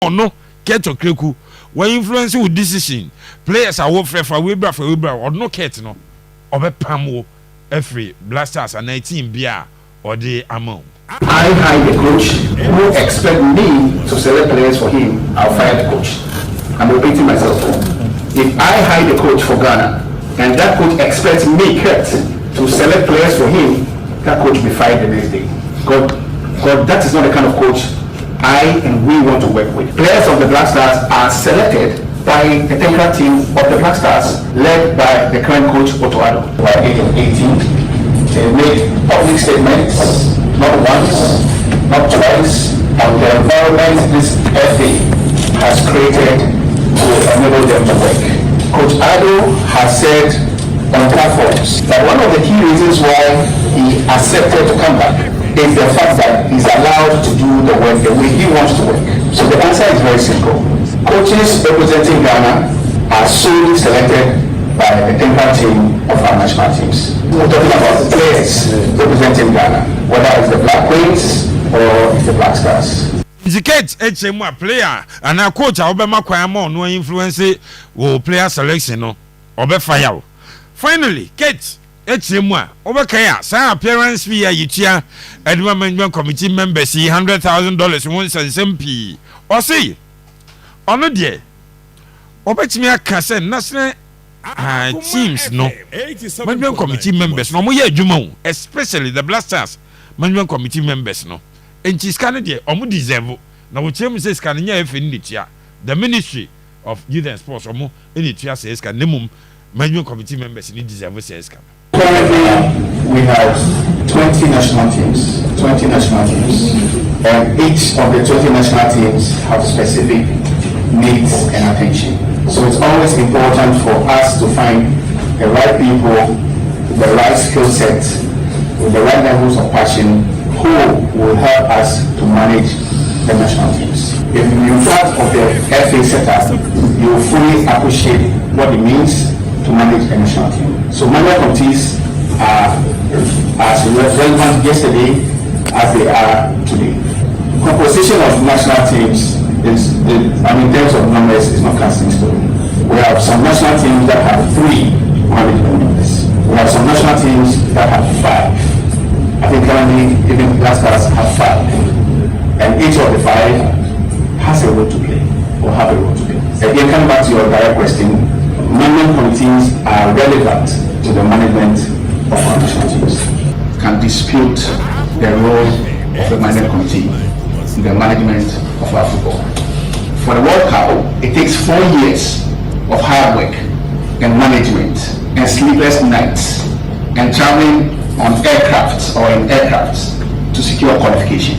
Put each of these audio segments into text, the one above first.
no Ket Okraku we influence with decision players are for we or no Ket no obepam every blasters and 19 bia or the amount. I hire the coach who expect me to select players for him. I'll fire the coach. I'm repeating myself. If I hire the coach for Ghana and that coach expects me, Kurt, to select players for him, that coach will be fired the next day. God, that is not the kind of coach I and we want to work with. Players of the Black Stars are selected by the technical team of the Black Stars, led by the current coach Otto. By age of 18, they made public statements, not once, not twice, on the environment this FA has created to enable them to work. Coach Ado has said on platforms that one of the key reasons why he accepted to come back is the fact that he's allowed to do the work the way he wants to work. So the answer is very simple. Coaches representing Ghana are solely selected by the technical team of our national teams. We're talking about players representing Ghana, whether it's the Black Queens or it's the Black Stars. Indicate HM player and a coach Obama Kwamo no influence will player selection no obe fire. Finally, Kate HM Obakaya sa appearance fee yitia Edma Management Committee members $100,000 once and SMP. Or say ono die obetimi aka say national teams no management committee members no mo ye adwuma especially the Blasters management committee members no enti scan de omo deserve na wo chem say scan nya efe ni tia the Ministry of Youth and Sports omo eni tia say scan nemum management committee members ni deserve say scan. Currently we have 20 national teams, and each of the 20 national teams have specific needs and attention. So it's always important for us to find the right people, the right skill set, with the right levels of passion, who will help us to manage the national teams. If you're part of the FA setup, you will fully appreciate what it means to manage a national team. So management committees are as relevant yesterday as they are today. Composition of national teams is, in terms of numbers, is not casting stone. We have some national teams that have 3 management members. We have some national teams that have 5. I think currently even Black Stars have 5. And each of the 5 has a role to play, or have a role to play. Again, coming back to your direct question, management committees are relevant to the management of our national teams. Can dispute the role of the management committee in the management of our football. For the World Cup, it takes 4 years of hard work and management and sleepless nights and traveling on aircrafts or in aircrafts to secure qualification.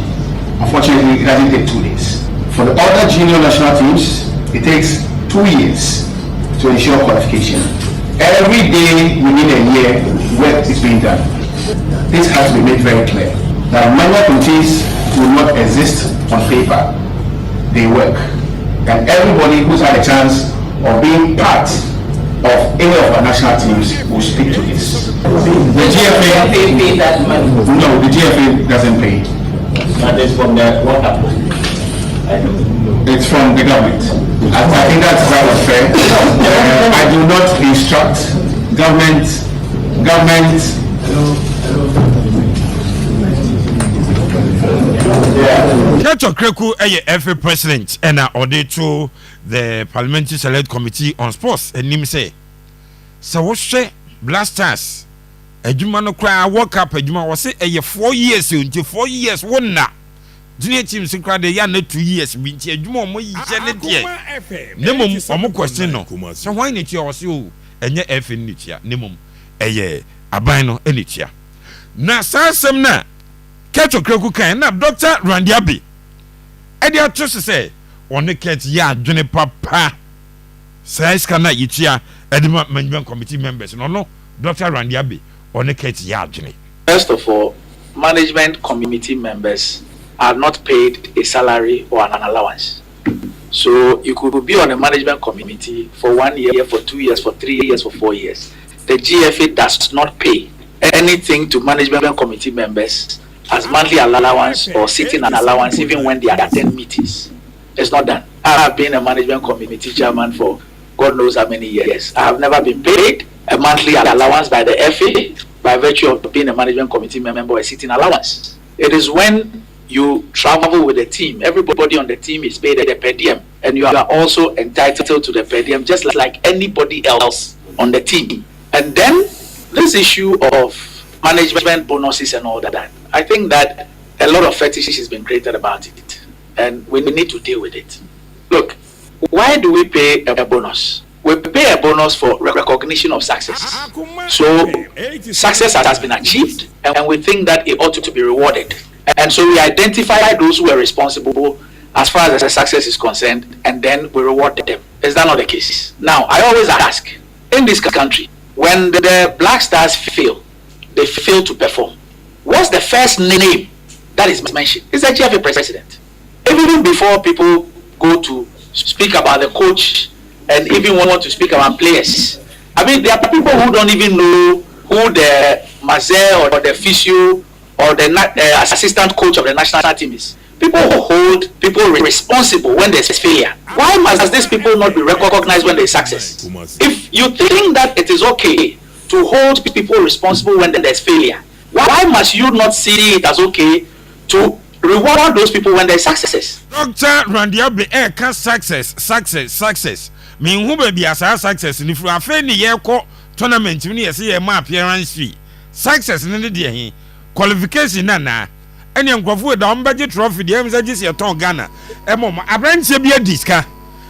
Unfortunately, it doesn't take 2 days. For the other junior national teams, it takes 2 years to ensure qualification. Every day within a year, work is being done. This has to be made very clear. That management committees will not exist on paper. They work. And everybody who's had a chance of being part of any of our national teams will speak to this. The GFA pay that money. No, the GFA doesn't pay. That is from the what happened? It's from the government. I think that's fair. I do not instruct government. Ket Okraku FA president and order to the Parliamentary Select Committee on Sports and him say so what say Blasters adwuma no kra World Cup adwuma was say 4 years until 4 years one na junior teams kra dey ya na 2 years bi nti adwuma omo yi je ne de nemom omo question no so why ne tia was o enye FA ne tia nemom aban no ene tia na sansem na Ket Okraku kan na Dr. Randiabi e dey ato say one Ket ya adwene papa sai kana yitia edema management committee members no Dr. Randiabi one Ket ya adwene. First of all, management committee members are not paid a salary or an allowance. So you could be on a management committee for 1 year, for 2 years, for 3 years, for 4 years. The GFA does not pay anything to management committee members as monthly allowance or sitting an allowance even when they attend meetings. It's not done. I have been a management committee chairman for God knows how many years. I have never been paid a monthly allowance by the FA by virtue of being a management committee member or a sitting allowance. It is when you travel with the team, everybody on the team is paid a per diem, and you are also entitled to the per diem just like anybody else on the team. And then this issue of management bonuses and all that, I think that a lot of fetishes has been created about it, and we need to deal with it. Look, why do we pay a bonus? We pay a bonus for recognition of success. So success has been achieved, and we think that it ought to be rewarded. And so we identify those who are responsible as far as the success is concerned, and then we reward them. Is that not the case? Now, I always ask, in this country, when the Black Stars fail, they fail to perform, what's the first name that is mentioned? It's the GFA president. Even before people go to speak about the coach and even want to speak about players, I mean, there are people who don't even know who the Mazel or the physio or the assistant coach of the national team is. People who hold people responsible when there's failure. Why must these people not be recognized when there's success? If you think that it is okay to hold people responsible when there's failure, why must you not see it as okay to reward those people when there's success? Dr. Randiabe, success. Me who be as success ni fu afa ni ye ko tournament ni ye say ma appearance fee. Success ni de he. Qualification na ene nkofo da on beje trophy de em say ye ton Ghana. Emo abranche bi adiska.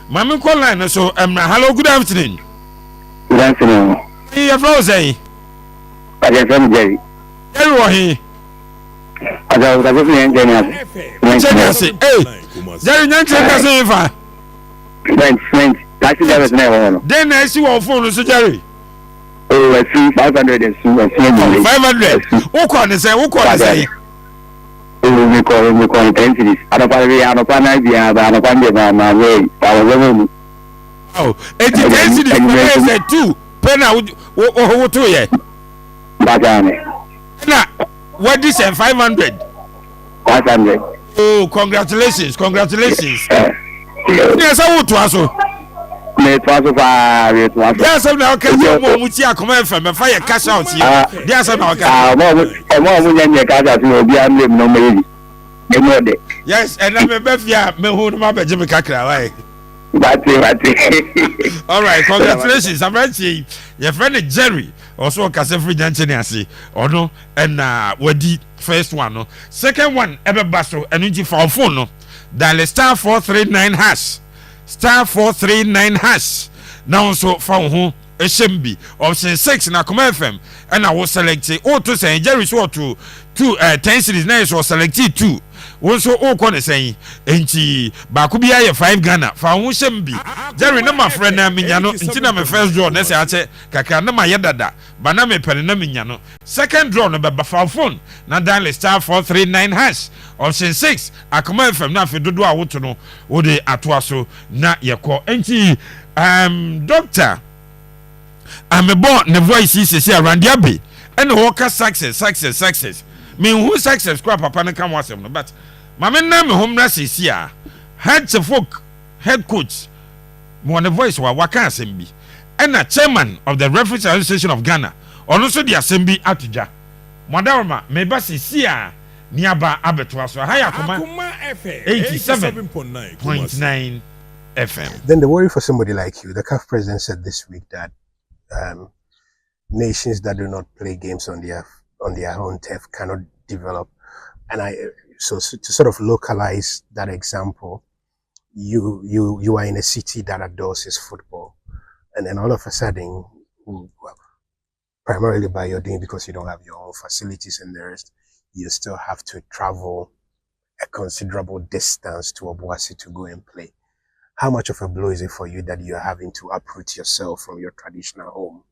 Mami call line so hello, good afternoon. Good afternoon. Hey, flow say. I just am Jerry. Jerry wo he. Ada da go ni engineer. Hey, Jerry nyanche ka say fa. French. That's the never know. Then I see what phone so Jerry. Oh, I see 500 and 500. Who call say? Oh, we call intensity. I don't idea, but I don't my way. I was oh, intensity is 2. Pena wo to ye. Bagane. Na what this 500? 500. Oh, congratulations. Yes, I want to aso. Me to far. Yes, I'm now can you mo muti akoma FM me fire cash out here. Yes, I'm now can. Mo nyanya cash out no bi am no me. Me know de. Yes, and I me befia me hu no ma beje me kakra why. Bati. All right, congratulations. I'm ready. Your friend Jerry also kase free janchene ase. Ono and wadi first one no. Second one ebe baso enu for phone no. Dial star 439 hash. Star 439 hash. Now so found who HMB option 6 na Kuma FM and I was selected. Oh, to say Jerry so to 10 series now so selected 2. Also o kone say enti ba ku bia ye 5 Ghana fa ho HMB Jerry na my friend na minya no enti na me first draw na say ache kaka na ma yedada ba na me pele na minya no second draw no be ba fa phone na dial star 439 hash option 6 Akoma FM na fe dodo a woto no wo de atoa so na ye ko enti doctor amebo ne voice is say around yabe and worker success me who success kwa papa no come wasem no but mama na me home na sesia head coach mo on the voice wa waka asem and a chairman of the Referees Association of Ghana ono so the assembly atuja madama me ba sesia niaba abeto so haya Akoma 87.9 FM. Then the worry for somebody like you, the CAF president said this week that nations that do not play games on their own turf cannot develop. And so to sort of localize that example, you are in a city that adores its football, and then all of a sudden, primarily by your doing because you don't have your own facilities and the rest, you still have to travel a considerable distance to Obuasi to go and play. How much of a blow is it for you that you're having to uproot yourself from your traditional home,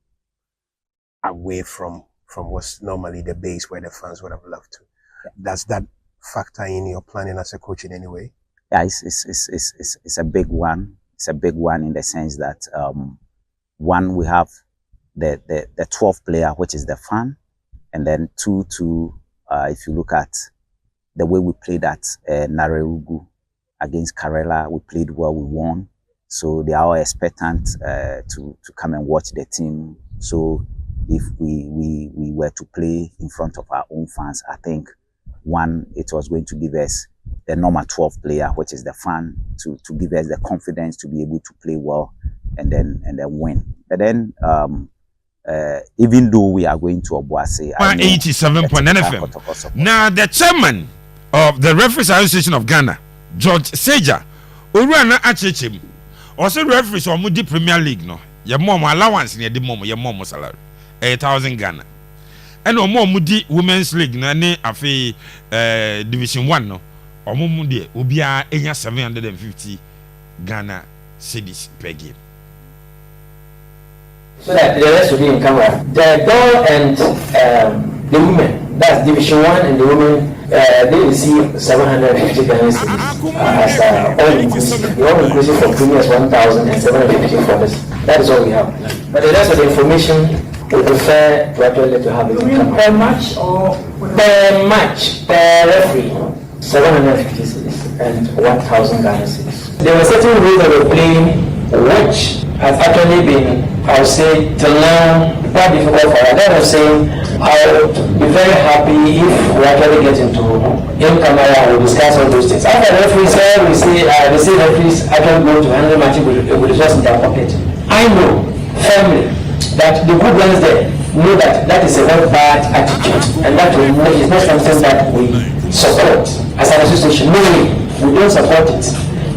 away from what's normally the base where the fans would have loved to? Does that factor in your planning as a coach in any way? Yeah, it's a big one. It's a big one in the sense that one, we have the 12th player, which is the fan, and then two, if you look at the way we played at Narerugu, against Karela. We played well, we won. So they are all expectant to come and watch the team. So if we were to play in front of our own fans, I think it was going to give us the number 12 player, which is the fan, to give us the confidence to be able to play well and then win. But then even though we are going to Obuasi, 87.9 FM. Now the chairman of the Referees Association of Ghana, George Seja, Urana Achechim, also referees or Mudi Premier League, no, your mom allowance near the mom, your mom salary, 8,000 Ghana. And no more Mudi Women's League, no, afi Division 1, no, or Mumudi, Ubia, 750 Ghana cedis per game. So that the rest will be in camera. The girl and the women, that's Division 1 and the women, they receive 750 Ghana cedis as all inclusive. The all inclusive for premiums 1,000 and 750 for this. That is all we have. But the rest of the information we prefer to actually to have it in camera. Per match or per match, per referee, 750 cedis and 1,000 Ghana cedis. There were certain rules that were playing which has actually been, I would say, till now, quite difficult for us. That was saying, I would be very happy if we actually get into in-camera and we discuss all those things. After the referees, they say referees actually go to handle matches with resources in their pocket. I know firmly that the good ones there know that that is a very bad attitude, and that is not something that we support as an association. No, we don't support it.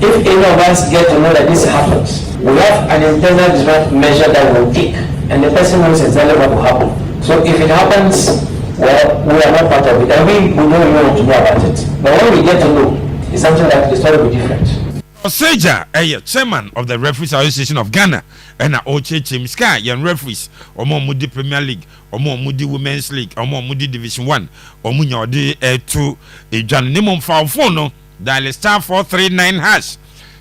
If any of us get to know that this happens, we have an internal discipline measure that will take, and the person knows exactly what will happen. So if it happens, well, we are not part of it, and we don't even want to know about it. But when we get to know, it's something that the story will be different. Oseja, chairman of the Referees Association of Ghana, and Oche Chimska, young referees, or more Moody Premier League, or more Moody Women's League, or more Moody Division 1, or Munya de 2, a John Nimon Falfono, dial star 439 hash,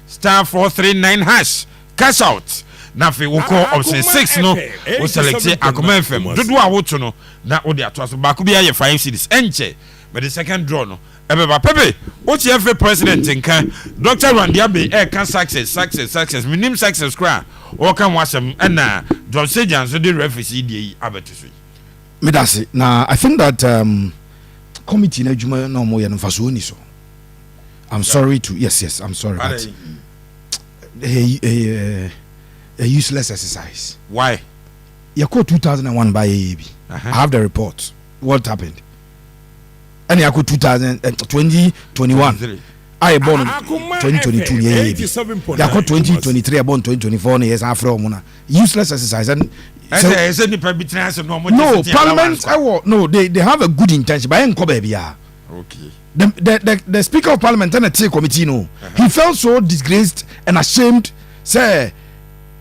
star 439 hash, cash out. Na fe wo call option 6 no wo select Akoma FM dodo a wo to no na wo de ato so ba ko bia ye 5 cities enche but the second draw no ebeba Pepe wo tie FA president nka Dr. Randiabe can success minim success kra wo kan wasem na John Sejan so the referee die abetusu medase na I think that committee na juma na mo ye no faso ni so I'm sorry to yes I'm sorry but a useless exercise. Why? You called 2001 by AAB. I have the report. What happened? And you called 2021. I born 2022 AAB. You called 2023. I born 2024 years after Mona. Useless exercise and. No, Parliament. No, they have a good intention, but I ain't baby. Okay. The Speaker of Parliament and the committee, no, he felt so disgraced and ashamed. Say.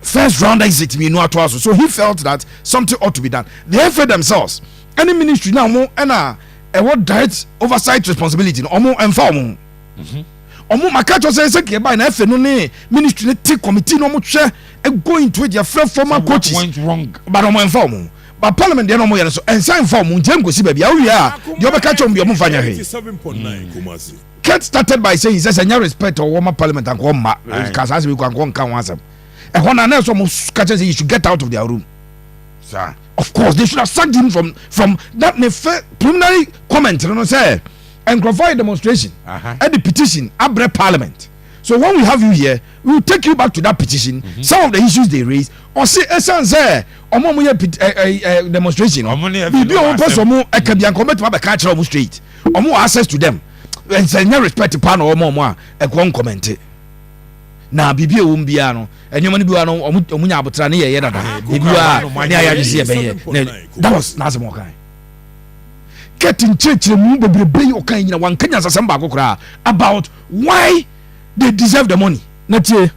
First round exit me no atwaso, so he felt that something ought to be done. The FA themselves, any ministry now more and what direct oversight responsibility no omo emfa omo makacho say ke by na FA no ne ministry take committee no mo hwe go into their former coaches went wrong but omo emfa omo but parliament dey no mo yere so ensa emfa omo njem go si ba bia we a dey obeka chom bi omo fanya he 7.9 Kumasi. Kate started by saying he says any respect or woman parliament and ko ma cause as we kan wansam. And when an else almost catches you should get out of their room. Sir. Of course, they should have sacked him from that preliminary comment, you know, say, and provide demonstration at the petition, Abre Parliament. So when we have you here, we will take you back to that petition, some of the issues they raise, or say, say, or more demonstration, or person, I can be uncommitted to catch almost straight, or more access to them, and say, no respect to pan or more, a one comment. Na bibi ombia no enyo mani biwa no omunya abotra ne ye dada biwa ne ayagese be that was nazemo kan getting church mu bebrebe o kan nyina wan kanya sasem ba kokora about why they deserve the money na tie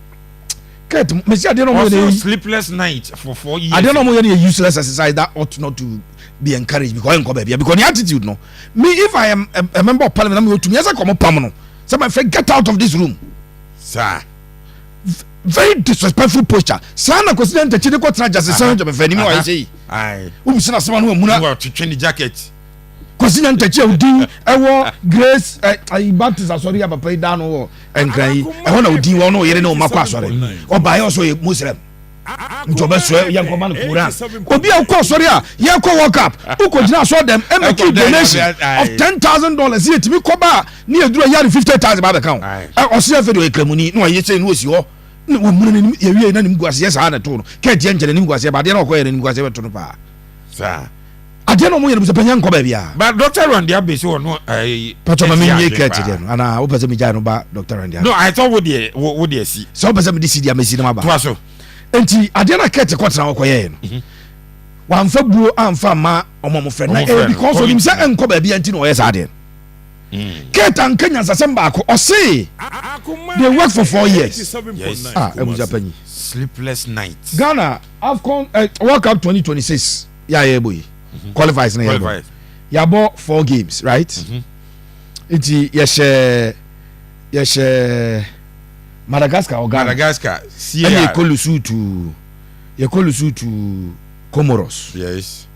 get me see ade no mo sleepless night for 4 years ade no mo ye useless exercise that ought not to be encouraged because the attitude no me if I am a member of parliament me to me as a come pam no say my friend get out of this room sir. Very disrespectful posture. Sana consider the chide ko tra justice Sanjo be fani mi wa say. Aye. Who be say na someone who muna to train the jacket. Kwasinya Ntachi Odin ewo Grace Baptist asori ya papa da no enkran yi ehona Odin wo no yere no makwa asori oba ye so ye Muslim njobe so ye nkoma no Quran obi akwa asori a ye kwa World Cup ukojina so dem e make donation of $10,000 ye timi koba ni eduro yari 50,000 ba be kan o se fe do ekramuni no ye se no osi ho wo mun ni ye wie na nim guase yes ha na to no ke je nje na nim guase ba de na ko ye nim guase be to no pa sa ade no mo ye no se panya nko ba bia but Dr. Randy Abesi no pato ma menye kete de no ana wo pese me ja no ba Dr. Randy no I thought wo de si so wo pese me disi dia mesi na ba to so enti ade na kete kwatra wo koye no wan fa buo amfa ma omo frɛ na because onim se enko ba bia enti no ye sa ade kete an Kenya sasem ba ko o say they work for 4 years yes ebuja panyi sleepless nights Ghana AFCON World Cup 2026 ya ye boy qualifies na ya ya bought 4 games right iti yes Madagascar or Ghana see and ye kolusu to Comoros yes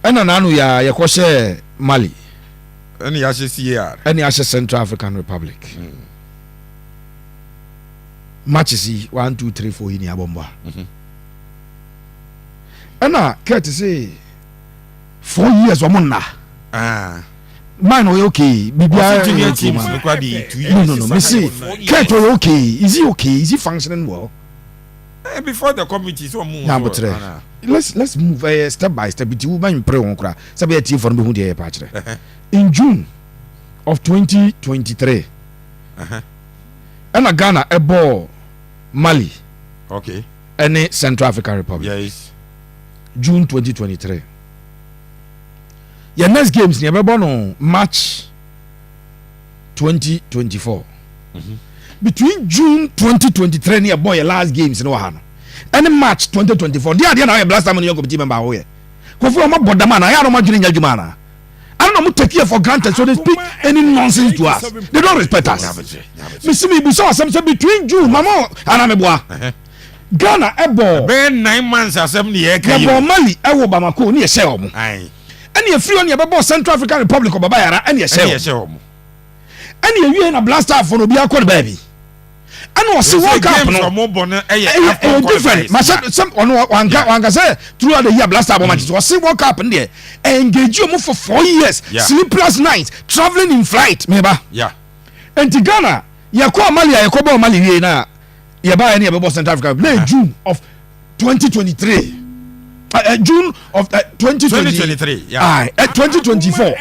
and nanu ya kwose Mali and ya CAR and ya Central African Republic matches 1 2 3 4 in abomba and Kurt say 4 years omonna man okay bibia no me say Kurt okay is he functioning well before the committee so move let's move step by step it will man pray on kra sabe ati for no hu dey pa kire in June of 2023 and Ghana a ball Mali okay and Central African Republic yes June 2023 your next games near no March 2024 between June 2023 near boy last games no hano and March 2024 dia na blast time no committee member ho ye ko fu ma bodama na ya no ma dwene nya dwuma na I don't know take here for granted so they speak any nonsense to us they don't respect us me see me buso asem say between June mama ana me boa Ghana ebo be 9 months asem ne ye kai ebo Mali ewo Bamako ne ye share omo and you free on your babo Central African Republic of Baba Yara and you share omo and you na blaster for no bia call baby and was World Cup no different some one say throughout the year blaster matches was World Cup in there engage you for 4 years sleepless nights traveling in flight meba and Ghana ya kwa Mali ya kwa Mali we na ya ba any babo Central Africa play June of 2023 June of 2023 2024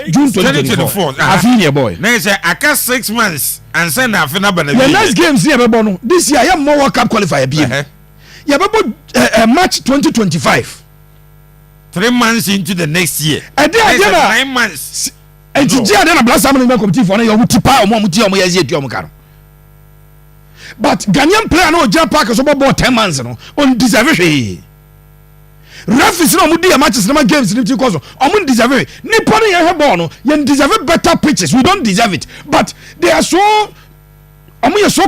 June 2024 afinia boy na say aka 6 months and send afina bana the next games here bebo no this year ya more World Cup qualifier bi ya bebo March 2025 3 months into the next year and then 9 months and dia na blast family committee for na yo mutipa o mo muti o mo ya zi o karo but Ghanaian player no Japan Park so ball 10 months no on deserve referees no mudi matches no games ni because omun deserve ni pony ye ball no ye deserve better pitches we don't deserve it but they are so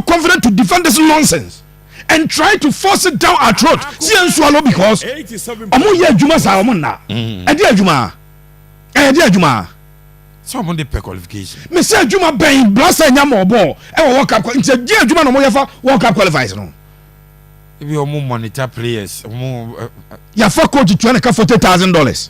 confident to defend this nonsense and try to force it down our throat see and swallow because omun ye adwuma sa omun na e di adwuma so omun dey per qualification me say adwuma ben blaster nya mo ball e wo World Cup nti di adwuma no mo ye fa World Cup qualifiers no if you monitor players ya for coach $20,000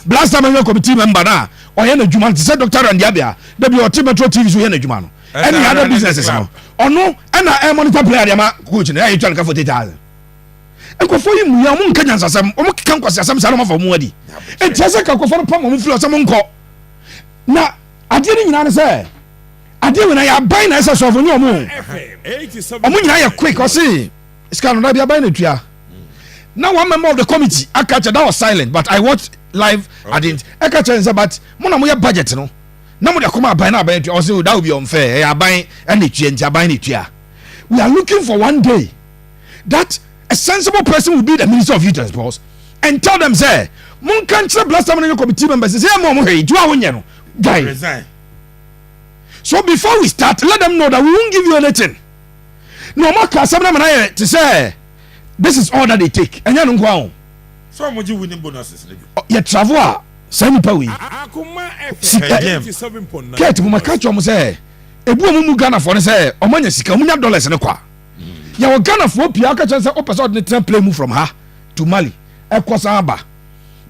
blast time committee member na oye na djuma say Dr. Randy Abia da bi o Metro TV so ye na djuma no any other businesses no ono na monitor player dem coach na ya $20,000 enkofo yi mu ya mu nkanya nsasam o mu kika nkwasi asam sa no mafa mu adi entiase ka kofo no pam mu fili osam nko na ade ni nyina ne say ade we na ya ban na esa so fo ni o mu nyina ya quick o see Scan na bia by na tua. Now one member of the committee, Akacha, that was silent, but I watched live. Okay. I didn't. Akacha said, but mona moya budget no. Na mo dey come buy na buy. I say that would be unfair. I buy and it buy it. We are looking for one day that a sensible person will be the Minister of Youth and Sports and tell them say, "Mon can't blast some committee members say mo hey, do awunya no." Guy. So before we start, let them know that we won't give you anything. No more kasabna manaye to say this is all that they take. Enya no kwa. So how much winning bonuses? You travel Sani pa we. Kate mo maka cho mo say ebu mu Ghana for say omanya sika omunya dollars ne kwa. Ya wo Ghana for pia ka chen say o person ne tren play move from her to Mali. E kosa aba.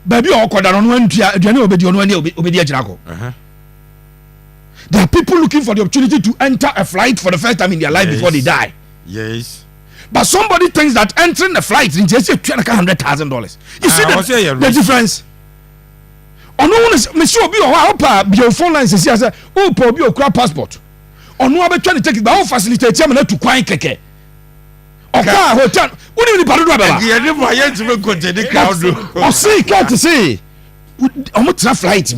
Baby o koda no antua aduane obedi ono ani obedi agina ko. There are people looking for the opportunity to enter a flight for the first time in their life before they die. Yes. But somebody thinks that entering the flight in just $200,000. You see the difference? Oh no, Monsieur Obi or your phone line says, "Oh, Obi or passport." Or no, I'm trying to take it, but I'll facilitate him to quiet keke. Okay, hotel. What do you need to do? I see, can't say. I'm not a flight.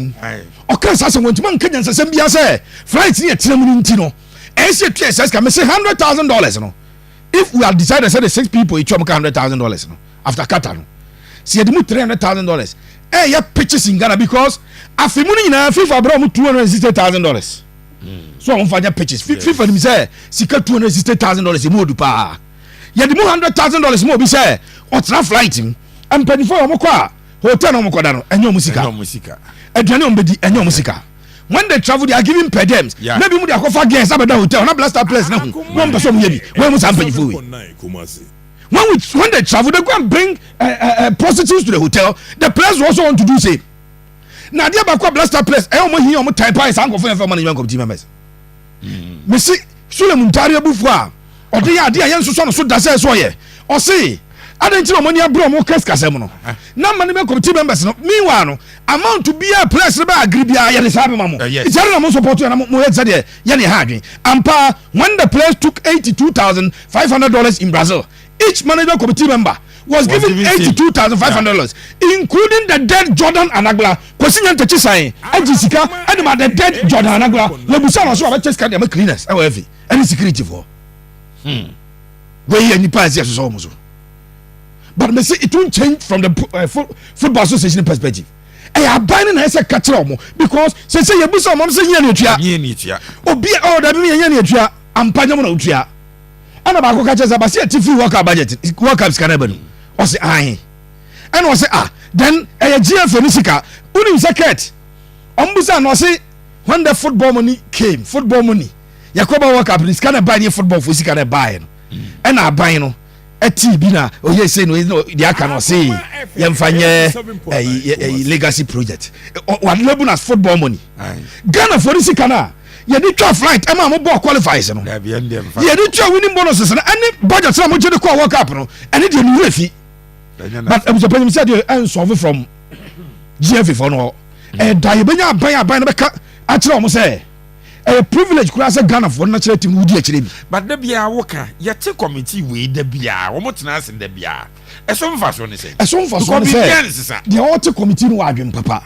Okay, so when you man can say flight near Tino. SCTS can say $100,000. No. If we have decided to say the 6 people each $100,000 no, after Qatar, see you move $300,000. Eh, yeah, pictures in Ghana because after money in FIFA brought $260,000. So I'm finding pictures. FIFA me say, "See, $260,000 more do pa." Yeah, the more $100,000 more be say, "What's that flight him?" I'm paying for Omokwa hotel Omokodano and your musica. Musica. When they travel, they are giving per diems. Yeah. Maybe we are going to get a hotel, not blast our place now. One person when was happening for you? When they travel, they go and bring prostitutes to the hotel. The players also want to do same. Now they are blast our place. I almost hear on type price. I'm going for money. Team members. Me see, Suleiman Taria Bufwa. Or they are young so that's so yeah. Or see. I don't know money abroad more casemono. Now, management committee members, meanwhile, amount to be a place about Gribia Yanisabamo. It's a most supporting and more excited. Yanni Hadri. Ampa, when the players took $82,500 in Brazil, each management committee member was given $82,500, including the dead Jordan Anagla, Kwesinya Tachisai, and Jessica, and the dead Jordan Anagla. Webusan also have a chest card and cleaners, however, any security for. Where any pass is almost. But me say it won't change from the football association perspective. I am buying as a catcher because say you be some say yen obi that me yen am panyam na utua and about catchers about say TV worker budget work up scan ebenu o say ahin and o say then GF nisika unim secret ombusa no say when the football money came football money yakoba work up scan buy football for sika na buy no and I buy no eti bi na oye say no they can say yemfanye a legacy project what label as football money Ghana for this kana ye dey try flight am am ball qualifies no ye dey try winning bonuses na any budget na mo je dey call world cup no and dey no refi but I'm supposed to say you solve from GF for no die benya ban na beka a kire o mo say a privilege kura say Ghana for natural team wudi a kire bi but da bia woka ye te committee we da bia wo mo tena asen da bia eso mfa so ne say the auto committee no adwen papa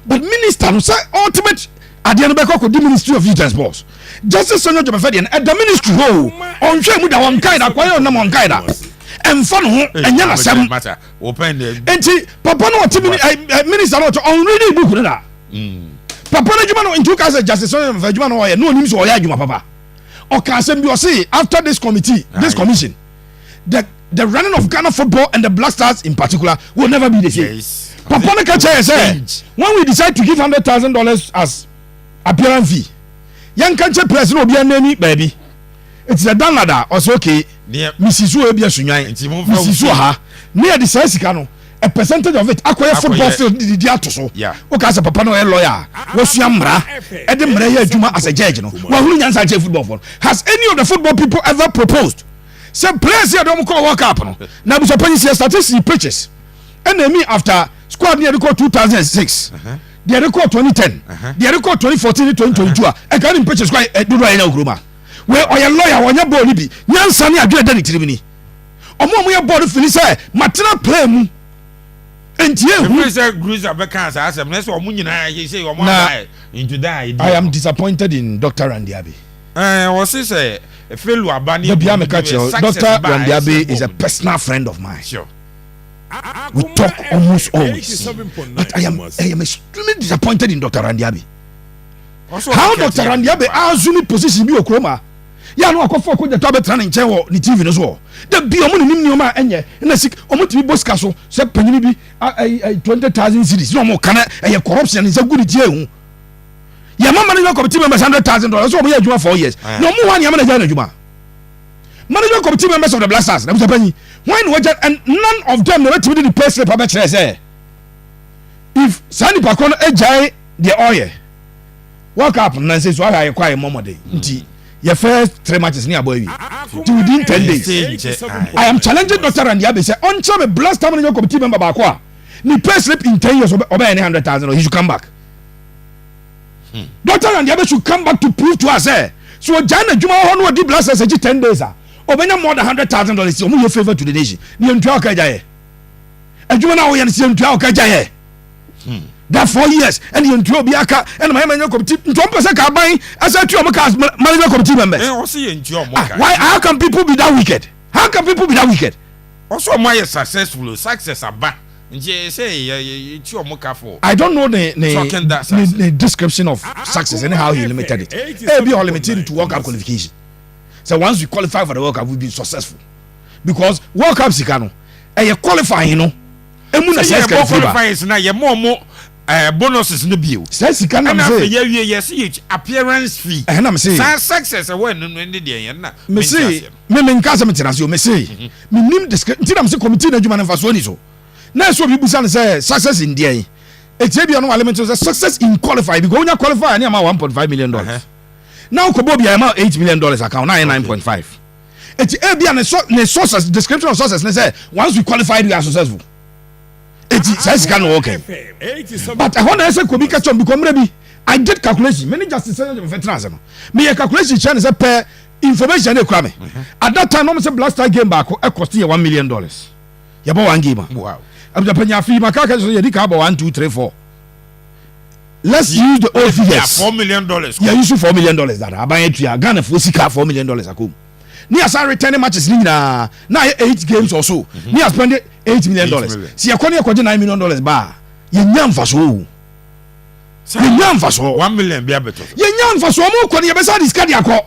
but minister no say ultimate ade no be ko the Ministry of Youth and Sports justice sonyo jobafede and the ministry ho on hwe mu da won kai da kwaye on won kai da emfa no ho enya na sem open the enti papa no minister no on reading book no da papa no juma no into case justice sonyo juma no no nim so oya juma papa o ka sem bi o say after this committee this commission the running of Ghana football and the Black Stars in particular will never be the same. Yes. Papa no ka say when we decide to give $100,000 as appearance fee yan kanche press no obi anani baby it's a danada also okay misisu e bia sunwan misisu ha near the size no a percentage of it akoya football field di atoso o ka say papa no e lawyer wo sua mra e de mra ya adwuma as a judge no wa hunu nyansa che football for has any of the football people ever proposed say players here don call world cup no na bu sopanyi see statistics pictures and me after squad near the 2006 the record 2010 the record 2014 2022 e kan in pictures quite do right now groma where oya lawyer wonya ball ni bi nyansa ni adwe da ni tirimi omo ya ball fini say matena play mu entie hu say Gruza beka as asem na say omo nyina he say omo into that I am disappointed in Dr. Randiabe was say felu abani Dr. Randiabe is a personal friend of mine. Sure. We talk almost always, but I am extremely disappointed in Dr. Randiabe. How Dr. Randiabe assume position bi okroma ya no akofo ko jeta betra ne nchen wo ni TV no so da bi omo ne nim nioma enye na sik omo tibi boska so se panyini bi 20,000 cedis no omo kana eye corruption se gudi tie hu ya mama management committee members $100,000 so omo ya adwuma 4 years no omo wan ya manager na adwuma management committee members of the Black Stars na msa panyi when we and none of them never to the pay slip about say if Sandy Pakon ejai the oil work up na say so I kwai momode nti your first 3 matches near boy within 10 days. I am challenging Dr. Randy Abe say on me blast time management committee member ba kwa ni pay slip in 10 years over any 100,000 he should come back. Dr. Randy Abe should come back to prove to us so Jana Juma ho no di blast say 10 days obenya more than $100,000 omo ye favor to the nation ni ntua ka jaye adwuma na wo ye ne ntua ka jaye that 4 years and you ntua bi aka and my management committee ntua pese ka ban asa tu omo ka management committee members o se ye ntua omo ka why how can people be that wicked also omo ye success aba nje say ye tu omo ka for I don't know the description of success and how he limited it be all limited to World Cup qualification. So once we qualify for the World Cup, we'll be successful. Because World Cup sikano, you qualify, you know. Emu na says qualify na ye more bonuses no bill. Says sikano na say yes appearance fee. Na me say success when no ndi dey na. Me say me nkasa me tenase o me say me nim nti na me say committee na djuma na fa so ni so. Na so bi busa na say success in there. Etebia no element say success in qualify because when you qualify na ma $1.5 million. Now Kobobi am $8 million account, now 9.5. It's a sources description of sources. They say once we qualified, we are successful. It says can okay. But I want to say Kobi catch on become maybe I did calculation. Many justice veterans. Me a calculation channel say per information they crame. At that time, almost a Black Star game back cost $1 million. You bought one game. Wow. I'm the penny fee. My calculation so you did about 1, 2, 3, 4. Let's use the old figures. $4 million. Yeah, use $4 million. That I buy it to Ghana for $4 million. Akum. Near sa returning matches na 8 games or so. Near spend $8 million. See, I call you $9 million bar. You nyam faso. You nyam faso. 1 million be better. You nyam faso. Omo kwani ya besa discard yako.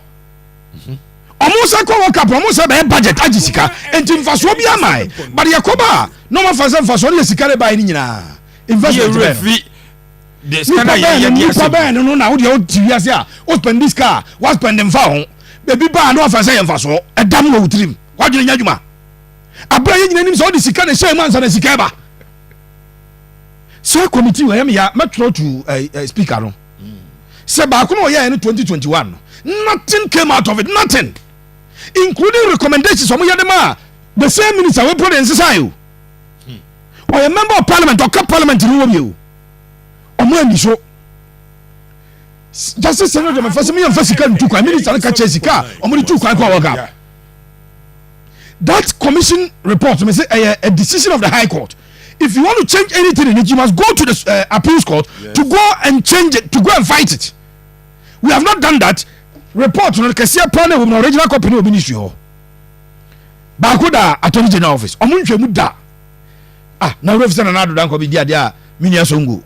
Omo sa kwa World Cup. Omo sa be budget ajisika. Enti faso bi amai. But yakoba no ma faso ni sikare ba ni nyina. Investment. The standard no na wo de o tiwiase a o spend this car what spend them fa ho baby ba no afa say emfa so edam wo utrim wa dwene nyadwuma abra ye nyina nim so o de sika na share man sa na sika ba so committee we am ya metro to speaker no say ba ko no ye in 2021 nothing came out of it, nothing including recommendations from yadema the same minister we put in society or a member of parliament or parliament in you. So Justice Senator me first me Fasikan Tuka minister ka Chesika omuri Tuka kwa waka. That commission report me say a decision of the High Court. If you want to change anything in it, you must go to the appeals court to go and change it, to go and fight it. We have not done that. Report on the Kasia panel with original company of ministry ho. Bakoda Attorney General office. Omunhwe mu da. Now reference na do dan ko bi dia minia songo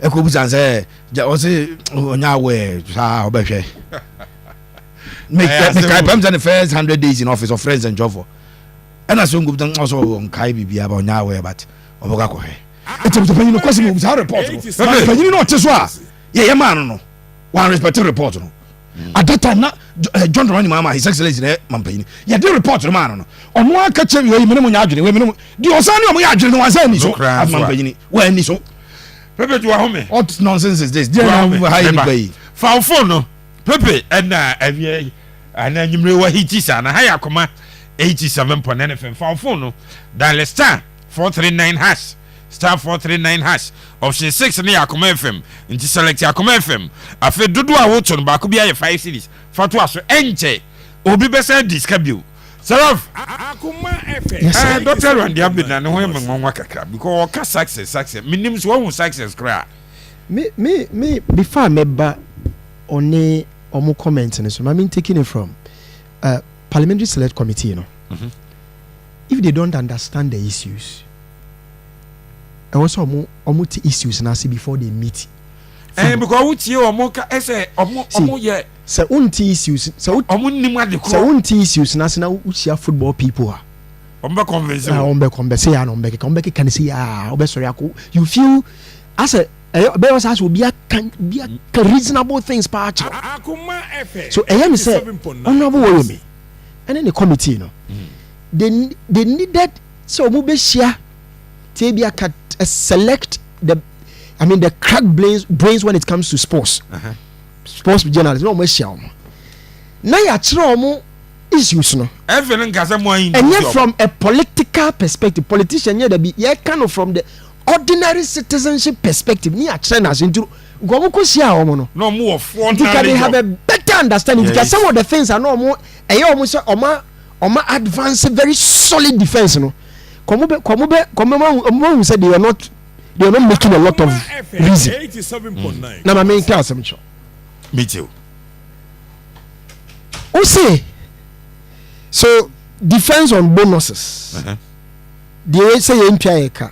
ekobusan say o say onya we sa obehwe make kai pam the first 100 days in office of friends and job for and songo dan also on kai bibia ba onya we but oboga ko he etem to panyi no kwase mo busa report panyi no te so a ye man no one respect report no at that time na John Ronnie Mama his excellency na mampanyi ye dey report no man no ono aka chewi we menemu nya adwene we menemu di osani omo ya adwene no wansa ni so mampanyi we ni so Pepe to home what nonsense is this there no high ni bay fa phone no Pepe na awie ana nyimre wa hitisa na haya koma 87.9 FM fa phone no dan le star 439 hash star 439 hash option 6 ne yakoma FM nti select yakoma FM afi dodo a woto no ba ko bia ye 5 series fa to aso enche obi besa discabio Seraf akoma FM Dr. Randy Abina ne ho ye ngonwa kakra because ka success minim so won success kra me before member on omo comment ne so I mean taking it from Parliamentary Select Committee, you know. If they don't understand the issues, and also omo issues now see before they meet. because what you omoka ese omo ye se unti issues se omo nima de ko se unti issues na se na usia football people ha ombe convince ombe convince ya no ombe kan say ah obe sorry ako you feel as a be was as be a reasonable things pa acho so me say honorable women and the committee no they needed so omo be share to be a select the crack brains when it comes to sports. Sports journalists no more share. Now ya try mo issues no. Everything kasa mo yin. And yet from a political perspective, politician here be kind of from the ordinary citizenship perspective. Ni ya try na into go mo ko share omo no. No more of one. They have a better understanding because some of the things are no more omo say omo advance very solid defense no. Come say they are not making a lot of reason. 87.9. Now, my main class, I'm sure. Me too. Who say? So, defense on bonuses. They say in Piaeka.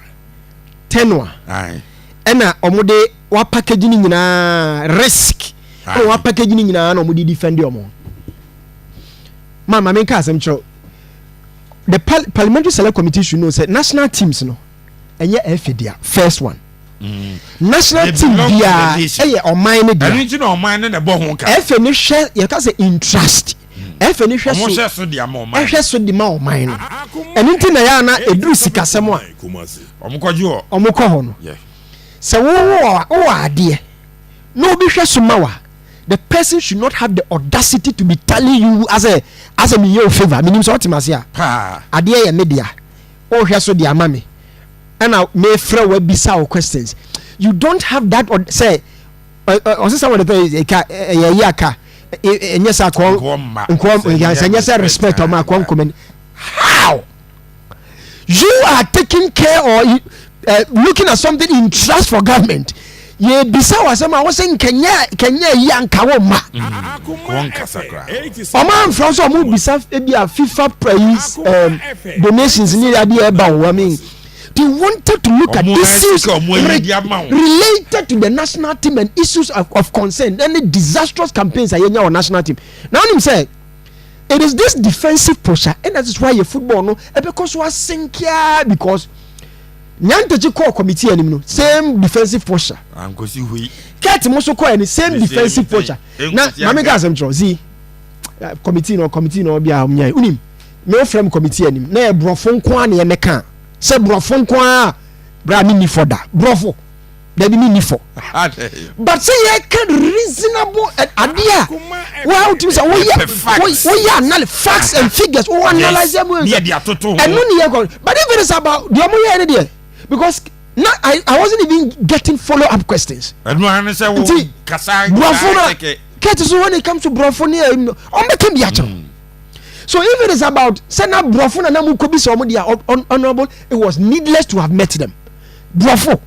Tenwa. Aye. And omode wa packaging na risk. Oh, wa packaging na omode defend your mo. My main class, I'm sure. The Parliamentary Select Committee should know say national teams no. Enye FDA first one national team dia on mine dia anything on mine na bo ho ka efe ni hwe ye ka say interest efe ni hwe so dia ma on mine ehwe so di ma on mine no anything na ya na eduru sikasem a omukọ ho no se wo ade no obi hwe so ma wa the person should not have the audacity to be telling you as a me your favor minim so otimase a ade ye media o hwe so di ama me and now may throw a bizarre questions. You don't have that or say someone yaka and yes I call yes I respect or my comment. How you are taking care or looking at something in trust for government? Ye bizarre some I was saying Kenya yanka ma Oman France or move bizarre FIFA praise donations near I mean they wanted to look at issues related to the national team and issues of concern. Any disastrous campaigns are on national team. Now him say it is this defensive posture, and that is why your football no because was sink here because Nyanteji core committee anymore same defensive posture. I'm going to see Ket Moso core any same defensive posture. Now mama guys am see committee no be unim me frame committee anim na e brofo nko an ye meka se brofo nko a bra mi ni for da brofo da bi mi ni for but say you can reasonable idea well to say we analyze facts and figures we analyze them and no near but if it is about the omo here there because now I wasn't even getting follow up questions brofo so when it comes to brofo near on the can be so if it is about send up brofo na mu ko bi so omo dia honorable it was needless to have met them brofo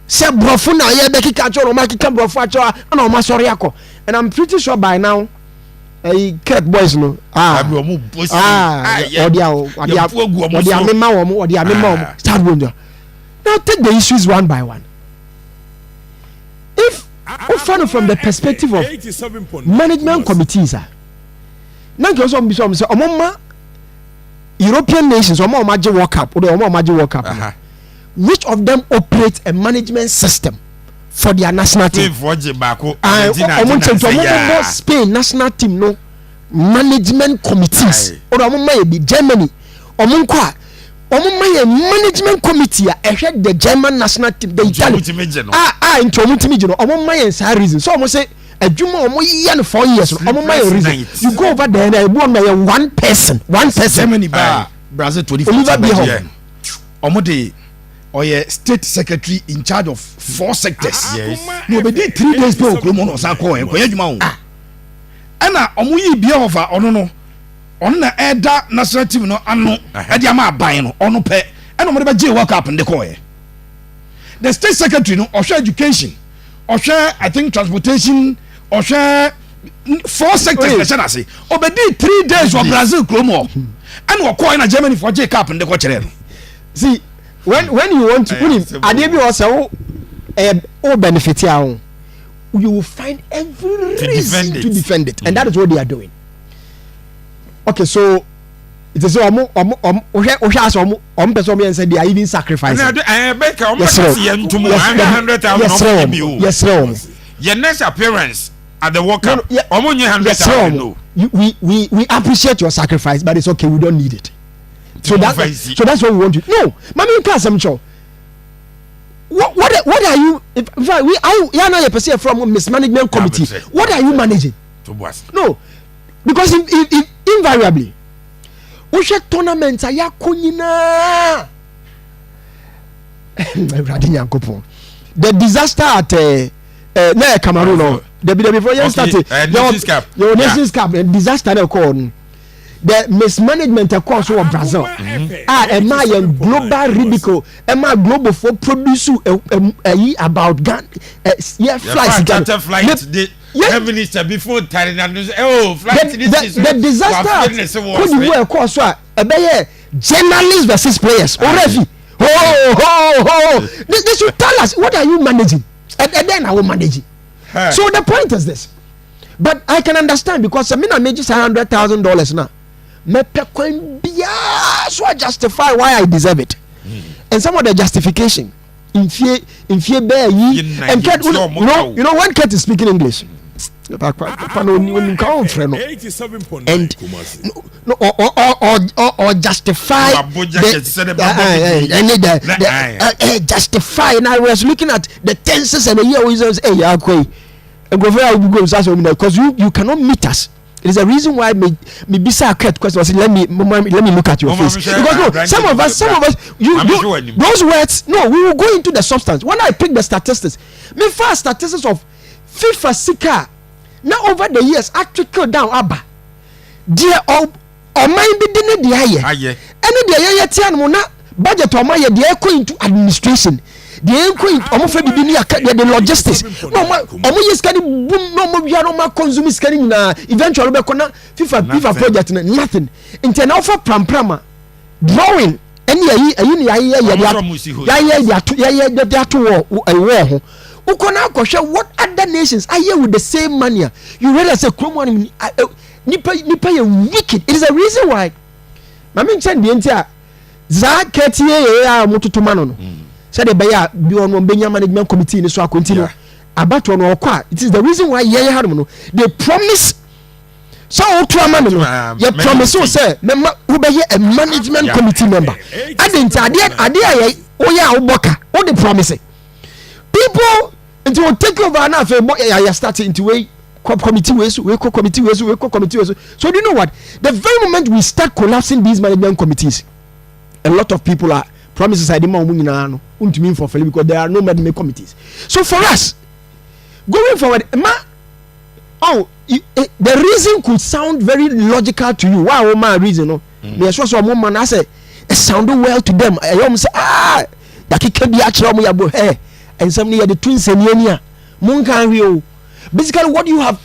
say brofo na ye be kika cho ma kika brofo acho na o ma sori akọ and I'm pretty sure by now cat boys no start wonder now take the issues one by one if we find from the perspective of management committees now because some say omoma European nations omoma je world cup or omoma je world cup which of them operate a management system for their national team Spain national team no management committees or omoma be Germany omonko omoma management committee ahead the German national team the Italian into omutimi no omoma say reason so omo say adwuma omo yan 4 years omo my reason you go over there na ebu on one person Germany by Brazil 24 omo dey oye state secretary in charge of 4 sectors no be dey 3 days pe okromo no sa ko en ko adwuma o ana omo yi bia over ono no ono na eda national team no ano e dia ma aban no ono pe ana omo dey be world cup nde ko the state secretary no osho education osho I think transportation osho 4 sectors na say obedi 3 days for Brazil kromo and we call in Germany for J Cup and the coach. See when you want to put him ade bi o say o benefit ya o you will find every reason to defend it. And that is what they are doing. Okay, so it is person said they are even sacrificing. Your next appearance at the World Cup, we appreciate your sacrifice, but it's okay, we don't need it. So that's what we want to. No, Mami Kasamcho. What are you? In fact, we are not a person from mismanagement committee. What are you managing? No, because invariably, Usha tournaments are yakunina. The disaster at Cameroon, before you started, your Nations Cup, disaster occurred. The mismanagement across of Brazil. Am I a global ridicule? Am I global for produce about gun? Flights. The minister before the disaster could you work across journalists versus players already. They should tell us what are you managing, and then I will manage it. So the point is this, but I can understand because I mean I made just $100,000 now. So I justify why I deserve it. And some of the justification in fear bear ye and Kurt, you know when Kurt is speaking English and or justify justify, and I was looking at the tenses and the year was because you cannot meet us. It is a reason why me bisa Kurt question was let me look at your face, because no, some of us you those words, no, we will go into the substance. When I pick the statistics, me first statistics of FIFA Sika now over the years I trickle down abba dear or mind be dinner the higher any the tian mo na budget or my dear going to administration. The inquiry almost the logistics. No, almost getting boom, no more consuming scanning eventually FIFA project nothing. Internal for Pramprama drawing any what other nations are here with the same mania. You read as a Chrome Nipa wicked. It is a reason why. Mammy send the entire Zach Ketier Motutumano. Said the Benya management committee in so continue about one or it is the reason why they promise so you promise so say member who be a management committee member. I didn't what they promise people until take over now for start into way committee ways. So do you know what, the very moment we start collapsing these management committees, a lot of people are promises I demand for because there are no management committees. So for us, going forward, the reason could sound very logical to you. Wow, my reason, I say it sounded well to them. I almost say, that can be actually and somebody the twins and basically what you have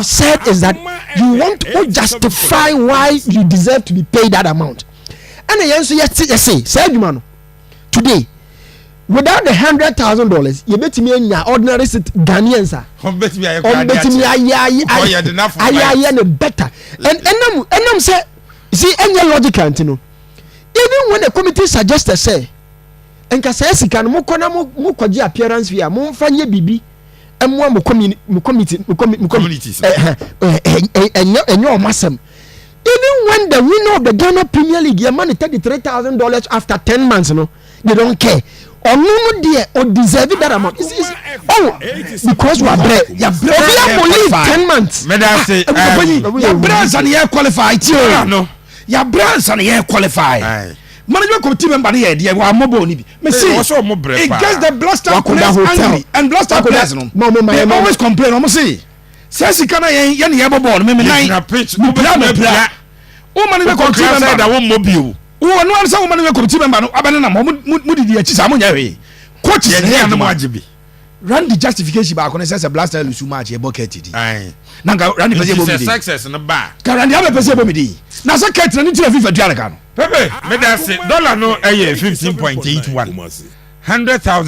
said is that you want to justify why you deserve to be paid that amount. And the answer say man, today without the $100,000 you bet me in ordinary Ghanaians better and say see any logical even when the committee suggested say and can say can mo kwaji appearance via mo fanye bibi emo mo communities and your massam. Even when the winner of the Ghana Premier League, your money $33,000 after 10 months, they don't care. Or no dear, or deserve that amount. Because we are bread. Your bread will 10 months. Your brands and year qualified. Your brands and year qualified. Management committee member here, they were mobile. It gets the Blaster players angry and Blaster players. They always complain. Almost say. Says he can't any born. Woman in the committee member that won't mobile. Oh, no, some woman in the committee member. Abanana, Mudi, coaches and Majibi. Run the justification back when it says a Blaster lose too much. A bucket. Nanga run the success in the bar. Can I have a possibility? Now, so Kate and into a FIFA Jalagan. Pepe, may I say, $15.81 $100,000.